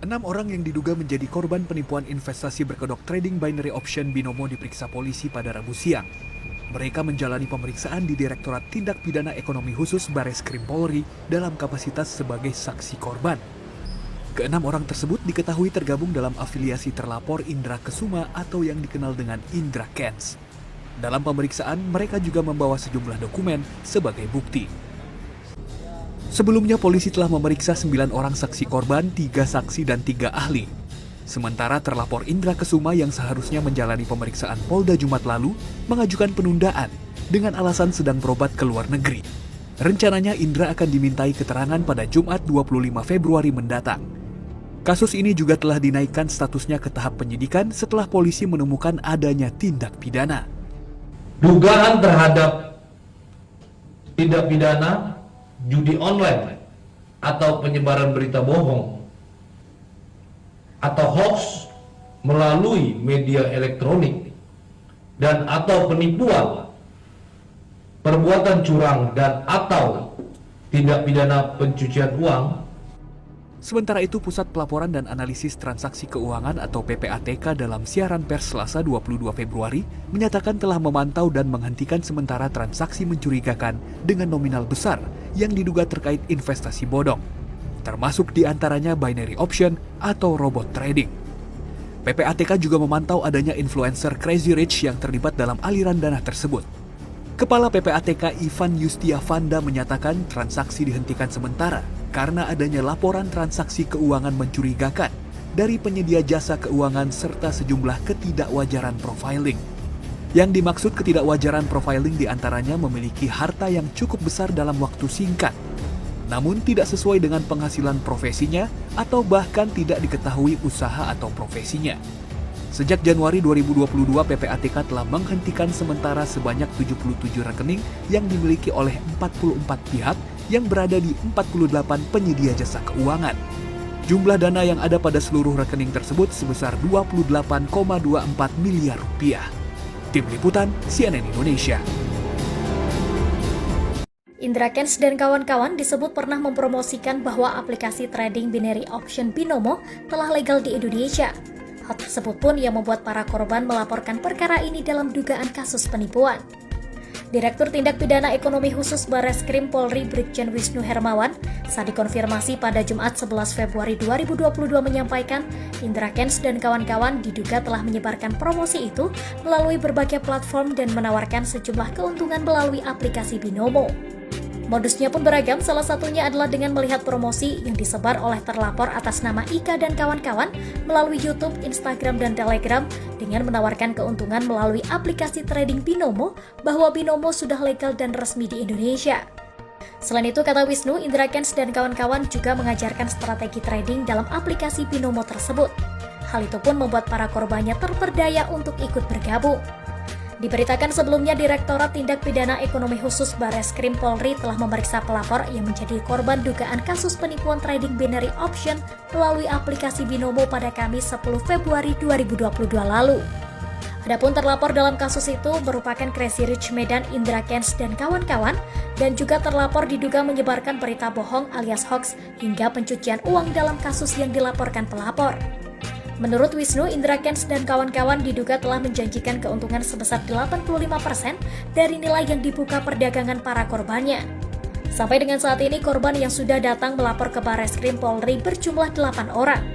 6 orang yang diduga menjadi korban penipuan investasi berkedok trading binary option Binomo diperiksa polisi pada Rabu siang. Mereka menjalani pemeriksaan di Direktorat Tindak Pidana Ekonomi Khusus Bareskrim Polri dalam kapasitas sebagai saksi korban. Keenam orang tersebut diketahui tergabung dalam afiliasi terlapor Indra Kesuma atau yang dikenal dengan Indra Kents. Dalam pemeriksaan, mereka juga membawa sejumlah dokumen sebagai bukti. Sebelumnya, polisi telah memeriksa 9 orang saksi korban, 3 saksi dan 3 ahli. Sementara terlapor Indra Kesuma yang seharusnya menjalani pemeriksaan Polda Jumat lalu mengajukan penundaan dengan alasan sedang berobat ke luar negeri. Rencananya Indra akan dimintai keterangan pada Jumat 25 Februari mendatang. Kasus ini juga telah dinaikkan statusnya ke tahap penyidikan setelah polisi menemukan adanya tindak pidana. Dugaan terhadap tindak pidana judi online atau penyebaran berita bohong atau hoax melalui media elektronik dan atau penipuan, perbuatan curang dan atau tindak pidana pencucian uang. Sementara itu, Pusat Pelaporan dan Analisis Transaksi Keuangan atau PPATK dalam siaran pers Selasa 22 Februari menyatakan telah memantau dan menghentikan sementara transaksi mencurigakan dengan nominal besar yang diduga terkait investasi bodong, termasuk diantaranya binary option atau robot trading. PPATK juga memantau adanya influencer Crazy Rich yang terlibat dalam aliran dana tersebut. Kepala PPATK Ivan Yustiavanda menyatakan transaksi dihentikan sementara karena adanya laporan transaksi keuangan mencurigakan dari penyedia jasa keuangan serta sejumlah ketidakwajaran profiling. Yang dimaksud ketidakwajaran profiling diantaranya memiliki harta yang cukup besar dalam waktu singkat, namun tidak sesuai dengan penghasilan profesinya atau bahkan tidak diketahui usaha atau profesinya. Sejak Januari 2022, PPATK telah menghentikan sementara sebanyak 77 rekening yang dimiliki oleh 44 pihak yang berada di 48 penyedia jasa keuangan. Jumlah dana yang ada pada seluruh rekening tersebut sebesar 28,24 miliar rupiah. Tim Liputan CNN Indonesia. Indra Kents dan kawan-kawan disebut pernah mempromosikan bahwa aplikasi trading binary option Binomo telah legal di Indonesia. Hal tersebut pun yang membuat para korban melaporkan perkara ini dalam dugaan kasus penipuan. Direktur Tindak Pidana Ekonomi Khusus Bareskrim Polri Brigjen Wisnu Hermawan saat dikonfirmasi pada Jumat 11 Februari 2022 menyampaikan Indra Kents dan kawan-kawan diduga telah menyebarkan promosi itu melalui berbagai platform dan menawarkan sejumlah keuntungan melalui aplikasi Binomo. Modusnya pun beragam, salah satunya adalah dengan melihat promosi yang disebar oleh terlapor atas nama Ika dan kawan-kawan melalui YouTube, Instagram, dan Telegram dengan menawarkan keuntungan melalui aplikasi trading Binomo bahwa Binomo sudah legal dan resmi di Indonesia. Selain itu, kata Wisnu, Indra Kents dan kawan-kawan juga mengajarkan strategi trading dalam aplikasi Binomo tersebut. Hal itu pun membuat para korbannya terperdaya untuk ikut bergabung. Diberitakan sebelumnya, Direktorat Tindak Pidana Ekonomi Khusus Bareskrim Polri telah memeriksa pelapor yang menjadi korban dugaan kasus penipuan trading binary option melalui aplikasi Binomo pada Kamis 10 Februari 2022 lalu. Adapun terlapor dalam kasus itu merupakan Crazy Rich Medan Indra Kents dan kawan-kawan, dan juga terlapor diduga menyebarkan berita bohong alias hoax hingga pencucian uang dalam kasus yang dilaporkan pelapor. Menurut Wisnu, Indra Kents dan kawan-kawan diduga telah menjanjikan keuntungan sebesar 85% dari nilai yang dibuka perdagangan para korbannya. Sampai dengan saat ini, korban yang sudah datang melapor ke Bareskrim Polri berjumlah 8 orang.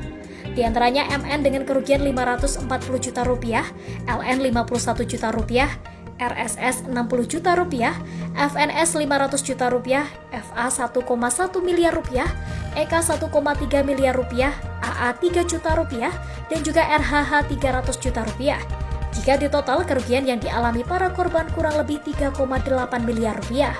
Di antaranya MN dengan kerugian 540 juta rupiah, LN 51 juta rupiah, RSS 60 juta rupiah, FNS 500 juta rupiah, FA 1,1 miliar rupiah, EK 1,3 miliar rupiah, AA 3 juta rupiah, dan juga RHH 300 juta rupiah. Jika ditotal, kerugian yang dialami para korban kurang lebih 3,8 miliar rupiah.